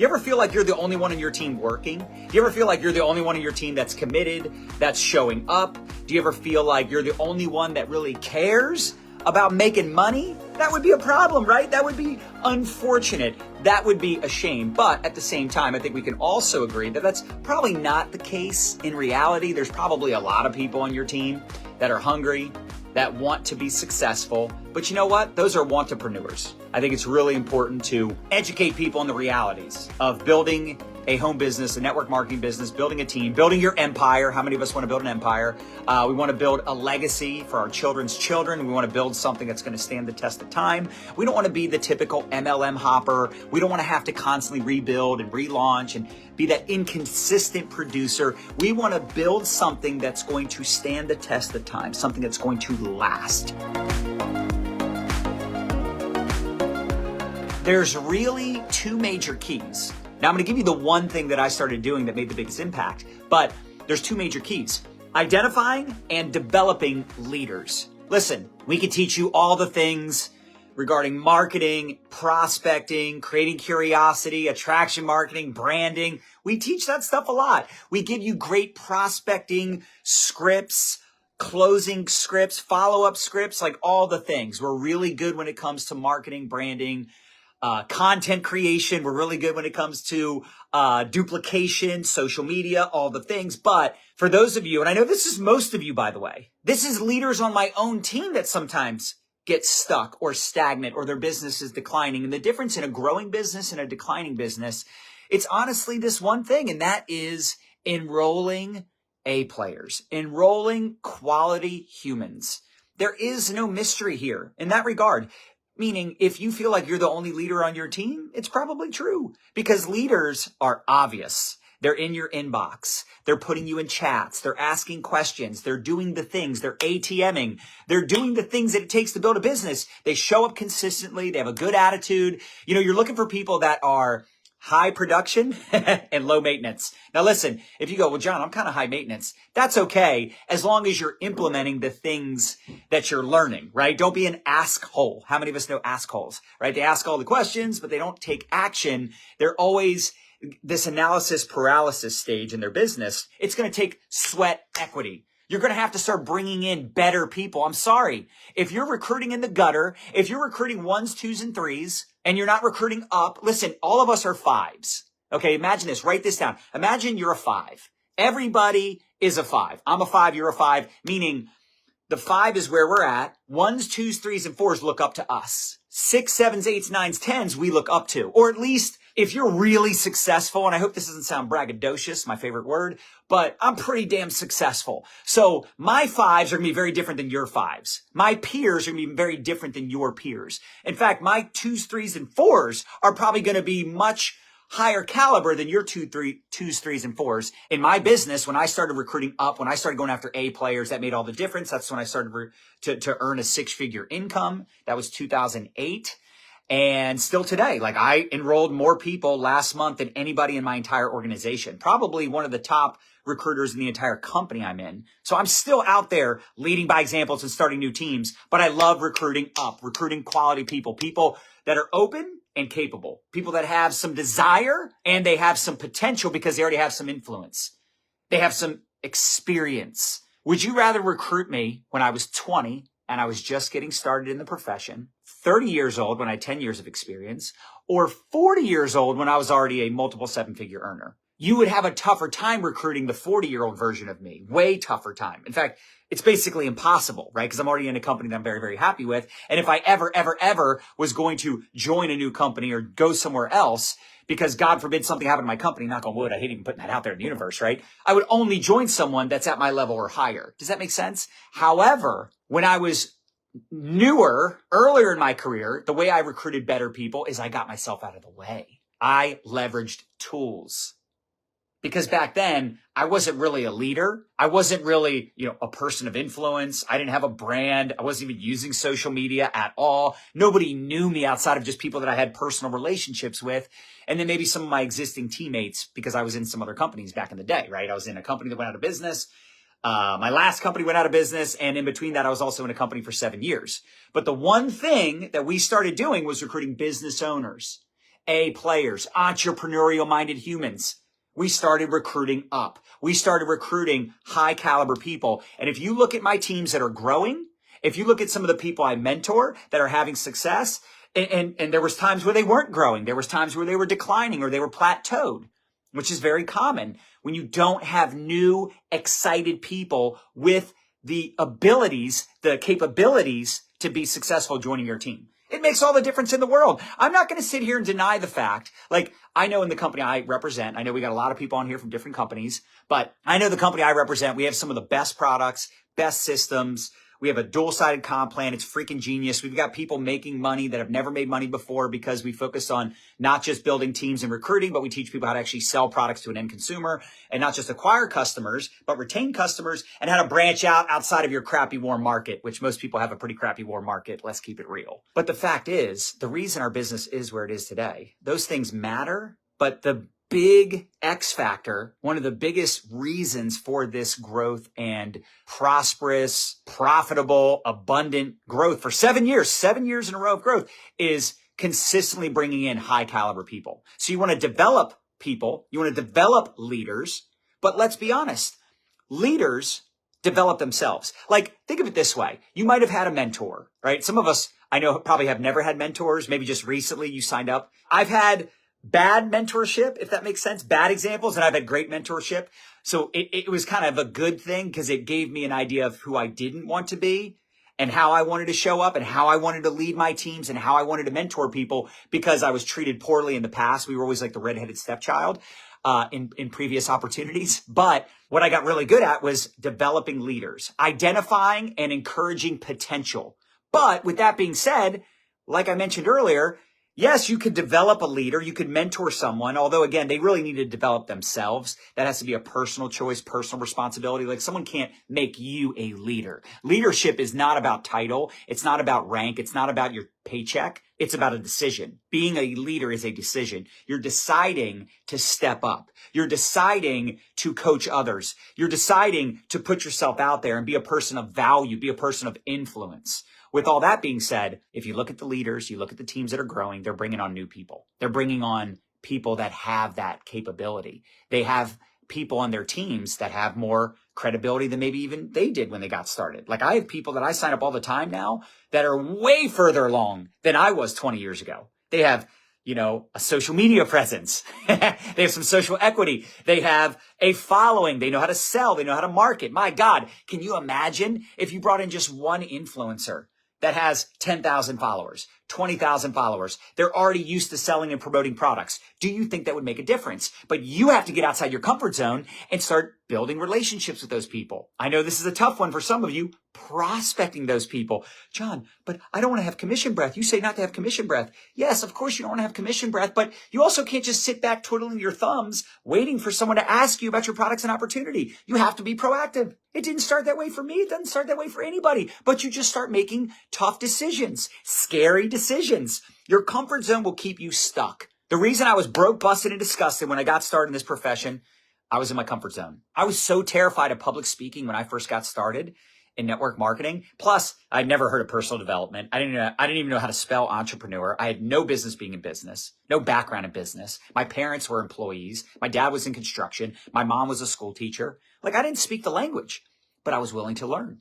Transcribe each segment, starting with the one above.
you ever feel like you're the only one in your team working? Do you ever feel like you're the only one in your team that's committed, that's showing up? Do you ever feel like you're the only one that really cares about making money? That would be a problem, right? That would be unfortunate. That would be a shame. But at the same time, I think we can also agree that that's probably not the case in reality. There's probably a lot of people on your team that are hungry, that want to be successful. But you know what? Those are wantrepreneurs. I think it's really important to educate people on the realities of building a home business, a network marketing business, building a team, building your empire. How many of us want to build an empire? We want to build a legacy for our children's children. We want to build something that's going to stand the test of time. We don't want to be the typical MLM hopper. We don't want to have to constantly rebuild and relaunch and be that inconsistent producer. We want to build something that's going to stand the test of time, something that's going to last. There's really two major keys. Now, I'm going to give you the one thing that I started doing that made the biggest impact, but there's two major keys: identifying and developing leaders. Listen, we can teach you all the things regarding marketing, prospecting, creating curiosity, attraction marketing, branding. We teach that stuff a lot. We give you great prospecting scripts, closing scripts, follow-up scripts, like all the things. We're really good when it comes to marketing, branding, content creation. We're really good when it comes to duplication, social media, all the things. But for those of you, and I know this is most of you, by the way, this is leaders on my own team that sometimes get stuck or stagnant or their business is declining. And the difference in a growing business and a declining business, it's honestly this one thing, and that is enrolling A players, enrolling quality humans. There is no mystery here in that regard. Meaning, if you feel like you're the only leader on your team, it's probably true, because leaders are obvious. They're in your inbox. They're putting you in chats. They're asking questions. They're doing the things. They're ATMing. They're doing the things that it takes to build a business. They show up consistently. They have a good attitude. You know, you're looking for people that are high production and low maintenance. Now listen, if you go, well, John, I'm kind of high maintenance, that's okay, as long as you're implementing the things that you're learning, right? Don't be an ask hole. How many of us know ask holes, right? They ask all the questions, but they don't take action. They're always this analysis paralysis stage in their business. It's going to take sweat equity. You're going to have to start bringing in better people. I'm sorry. If you're recruiting in the gutter, if you're recruiting ones, twos, and threes, and you're not recruiting up, listen, all of us are fives. Okay, imagine this. Write this down. Imagine you're a five. Everybody is a five. I'm a five, you're a five, meaning the five is where we're at. Ones, twos, threes, and fours look up to us. Six, sevens, eights, nines, tens, we look up to. Or at least if you're really successful, and I hope this doesn't sound braggadocious, my favorite word, but I'm pretty damn successful. So my fives are going to be very different than your fives. My peers are going to be very different than your peers. In fact, my twos, threes, and fours are probably going to be much higher caliber than your twos, threes, and fours. In my business, when I started recruiting up, when I started going after A players, that made all the difference. That's when I started to earn a six-figure income. That was 2008. And still today, like I enrolled more people last month than anybody in my entire organization. Probably one of the top recruiters in the entire company I'm in. So I'm still out there leading by examples and starting new teams, but I love recruiting up, recruiting quality people, people that are open and capable, people that have some desire and they have some potential because they already have some influence. They have some experience. Would you rather recruit me when I was 20 and I was just getting started in the profession, 30 years old when I had 10 years of experience, or 40 years old when I was already a multiple seven-figure earner? You would have a tougher time recruiting the 40-year-old version of me, way tougher time. In fact, it's basically impossible, right? Because I'm already in a company that I'm very, very happy with. And if I ever was going to join a new company or go somewhere else, because God forbid something happened to my company, knock on wood, I hate even putting that out there in the universe, right? I would only join someone that's at my level or higher. Does that make sense? However, when I was newer, earlier in my career, the way I recruited better people is I got myself out of the way. I leveraged tools. Because back then, I wasn't really a leader. I wasn't really, a person of influence. I didn't have a brand. I wasn't even using social media at all. Nobody knew me outside of just people that I had personal relationships with. And then maybe some of my existing teammates, because I was in some other companies back in the day, right? I was in a company that went out of business. My last company went out of business. And in between that, I was also in a company for 7 years. But the one thing that we started doing was recruiting business owners A players, entrepreneurial-minded humans. We started recruiting up. We started recruiting high caliber people. And if you look at my teams that are growing, if you look at some of the people I mentor that are having success, and there was times where they weren't growing. There was times where they were declining or they were plateaued, which is very common when you don't have new, excited people with the abilities, the capabilities to be successful joining your team. It makes all the difference in the world. I'm not going to sit here and deny the fact, like I know in the company I represent, I know we got a lot of people on here from different companies, but I know the company I represent, we have some of the best products, best systems. We have a dual-sided comp plan. It's freaking genius. We've got people making money that have never made money before because we focus on not just building teams and recruiting, but we teach people how to actually sell products to an end consumer and not just acquire customers, but retain customers and how to branch out outside of your crappy warm market, which most people have a pretty crappy warm market. Let's keep it real. But the fact is, the reason our business is where it is today, those things matter, but the big X factor, one of the biggest reasons for this growth and prosperous, profitable, abundant growth for 7 years in a row of growth is consistently bringing in high caliber people. So you want to develop people, you want to develop leaders, but let's be honest, leaders develop themselves. Like, think of it this way. You might have had a mentor, right? Some of us, I know, probably have never had mentors. Maybe just recently you signed up. I've had bad mentorship, if that makes sense, bad examples, and I've had great mentorship. So it was kind of a good thing because it gave me an idea of who I didn't want to be and how I wanted to show up and how I wanted to lead my teams and how I wanted to mentor people because I was treated poorly in the past. We were always like the redheaded stepchild in previous opportunities. But what I got really good at was developing leaders, identifying and encouraging potential. But with that being said, like I mentioned earlier, yes, you could develop a leader. You could mentor someone, although again, they really need to develop themselves. That has to be a personal choice, personal responsibility. Like someone can't make you a leader. Leadership is not about title. It's not about rank. It's not about your paycheck. It's about a decision. Being a leader is a decision. You're deciding to step up. You're deciding to coach others. You're deciding to put yourself out there and be a person of value, be a person of influence. With all that being said, if you look at the leaders, you look at the teams that are growing, they're bringing on new people. They're bringing on people that have that capability. They have people on their teams that have more credibility than maybe even they did when they got started. Like I have people that I sign up all the time now that are way further along than I was 20 years ago. They have, a social media presence. They have some social equity. They have a following. They know how to sell. They know how to market. My God, can you imagine if you brought in just one influencer that has 10,000 followers, 20,000 followers? They're already used to selling and promoting products. Do you think that would make a difference? But you have to get outside your comfort zone and start building relationships with those people. I know this is a tough one for some of you, prospecting those people. John, but I don't want to have commission breath. You say not to have commission breath. Yes, of course you don't want to have commission breath, but you also can't just sit back twiddling your thumbs waiting for someone to ask you about your products and opportunity. You have to be proactive. It didn't start that way for me. It doesn't start that way for anybody, but you just start making tough decisions, scary decisions. Your comfort zone will keep you stuck. The reason I was broke, busted, and disgusted when I got started in this profession, I was in my comfort zone. I was so terrified of public speaking when I first got started in network marketing. Plus, I'd never heard of personal development. I didn't even know how to spell entrepreneur. I had no business being in business, no background in business. My parents were employees. My dad was in construction. My mom was a school teacher. Like I didn't speak the language, but I was willing to learn.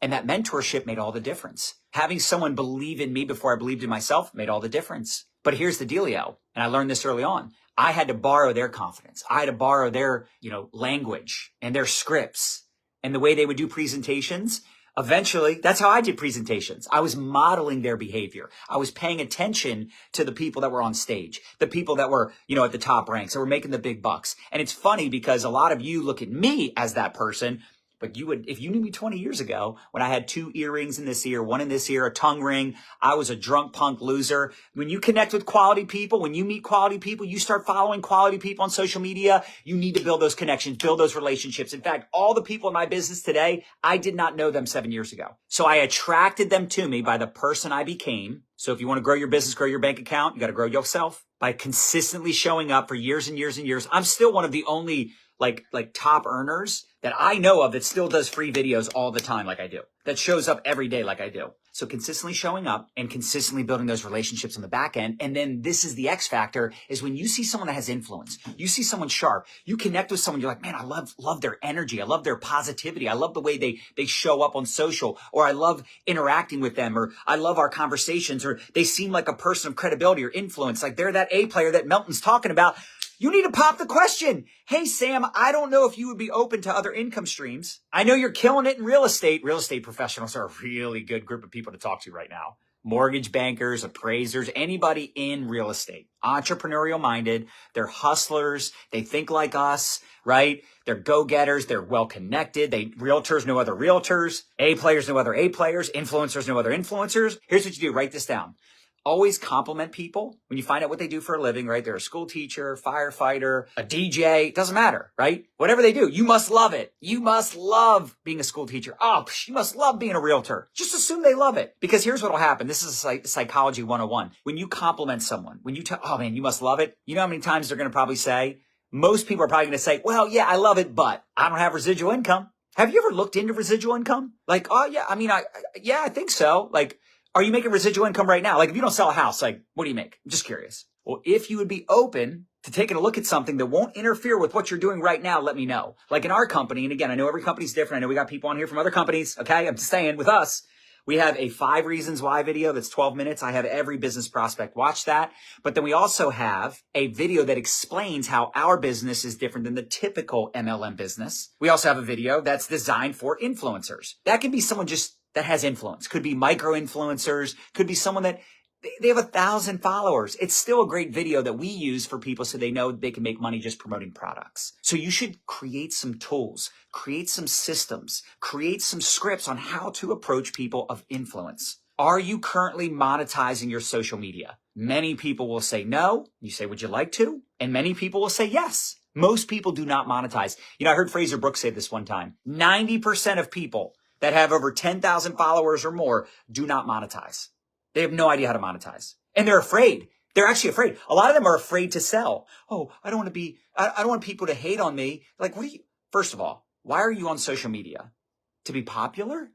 And that mentorship made all the difference. Having someone believe in me before I believed in myself made all the difference. But here's the dealio, and I learned this early on. I had to borrow their confidence. I had to borrow their, language and their scripts and the way they would do presentations. Eventually, that's how I did presentations. I was modeling their behavior. I was paying attention to the people that were on stage, the people that were, at the top ranks, that were making the big bucks. And it's funny because a lot of you look at me as that person, but if you knew me 20 years ago, when I had 2 earrings in this ear, 1 in this ear, a tongue ring, I was a drunk punk loser. When you connect with quality people, when you meet quality people, you start following quality people on social media, you need to build those connections, build those relationships. In fact, all the people in my business today, I did not know them 7 years ago. So I attracted them to me by the person I became. So if you want to grow your business, grow your bank account, you got to grow yourself by consistently showing up for years and years and years. I'm still one of the only like top earners that I know of that still does free videos all the time like I do, that shows up every day like I do. So consistently showing up and consistently building those relationships on the back end. And then this is the X factor, is when you see someone that has influence, you see someone sharp, you connect with someone, you're like, man, I love their energy. I love their positivity. I love the way they show up on social, or I love interacting with them, or I love our conversations, or they seem like a person of credibility or influence. Like they're that A player that Melton's talking about. You need to pop the question. Hey, Sam, I don't know if you would be open to other income streams. I know you're killing it in real estate. Real estate professionals are a really good group of people to talk to right now. Mortgage bankers, appraisers, anybody in real estate, entrepreneurial minded. They're hustlers. They think like us, right? They're go-getters. They're well-connected. Realtors know other realtors. A players know other A players. Influencers know other influencers. Here's what you do. Write this down. Always compliment people when you find out what they do for a living, right? They're a school teacher, firefighter, a DJ. It doesn't matter, right? Whatever they do, you must love it. You must love being a school teacher. Oh, you must love being a realtor. Just assume they love it. Because here's what will happen. This is psychology 101. When you compliment someone, when you tell, oh man, you must love it. You know how many times they're going to probably say? Most people are probably going to say, well, yeah, I love it, but I don't have residual income. Have you ever looked into residual income? Like, oh yeah, I think so. Like, are you making residual income right now? Like if you don't sell a house, like what do you make? I'm just curious. Well, if you would be open to taking a look at something that won't interfere with what you're doing right now, let me know. Like in our company, and again, I know every company's different. I know we got people on here from other companies. Okay. I'm just saying with us, we have a 5 reasons why video that's 12 minutes. I have every business prospect watch that. But then we also have a video that explains how our business is different than the typical MLM business. We also have a video that's designed for influencers. That can be someone just that has influence. Could be micro influencers, could be someone that they have 1,000 followers. It's still a great video that we use for people so they know they can make money just promoting products. So you should create some tools, create some systems, create some scripts on how to approach people of influence. Are you currently monetizing your social media? Many people will say no. You say, would you like to? And many people will say yes. Most people do not monetize. You know, I heard Fraser Brooks say this one time. 90% of people that have over 10,000 followers or more do not monetize. They have no idea how to monetize. And they're afraid. They're actually afraid. A lot of them are afraid to sell. Oh, I don't want people to hate on me. Like, first of all, why are you on social media? To be popular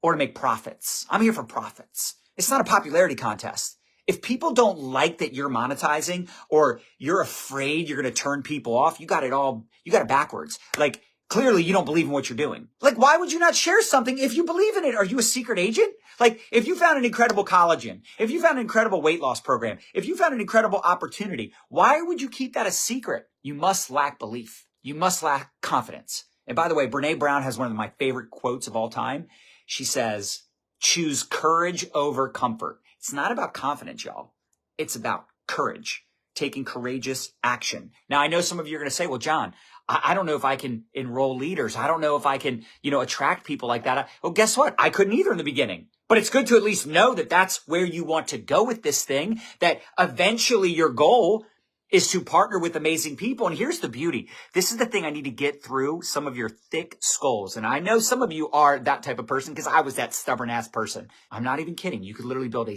or to make profits? I'm here for profits. It's not a popularity contest. If people don't like that you're monetizing, or you're afraid you're going to turn people off, you got it backwards. Like, clearly, you don't believe in what you're doing. Like, why would you not share something if you believe in it? Are you a secret agent? Like, if you found an incredible collagen, if you found an incredible weight loss program, if you found an incredible opportunity, why would you keep that a secret? You must lack belief. You must lack confidence. And by the way, Brene Brown has one of my favorite quotes of all time. She says, choose courage over comfort. It's not about confidence, y'all. It's about courage, taking courageous action. Now, I know some of you are going to say, well, John, I don't know if I can enroll leaders. I don't know if I can, attract people like that. Well, guess what? I couldn't either in the beginning. But it's good to at least know that that's where you want to go with this thing, that eventually your goal is to partner with amazing people. And here's the beauty. This is the thing I need to get through some of your thick skulls. And I know some of you are that type of person because I was that stubborn ass person. I'm not even kidding. You could literally build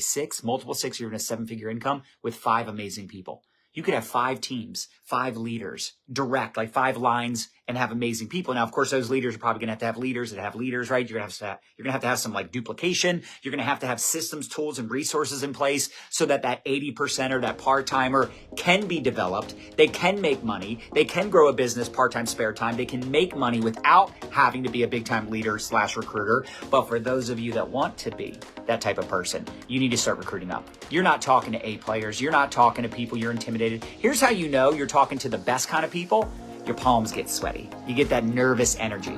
multiple six, or even a 7-figure income with 5 amazing people. You could have 5 teams, 5 leaders, direct, like 5 lines, and have amazing people. Now, of course, those leaders are probably going to have leaders that have leaders, right? You're going to have to have some like duplication. You're going to have systems, tools, and resources in place so that 80% or that part-timer can be developed. They can make money. They can grow a business part-time, spare time. They can make money without having to be a big-time leader / recruiter. But for those of you that want to be that type of person, you need to start recruiting up. You're not talking to A players. You're not talking to people you're intimidated. Here's how you know you're talking to the best kind of people. Your palms get sweaty. You get that nervous energy.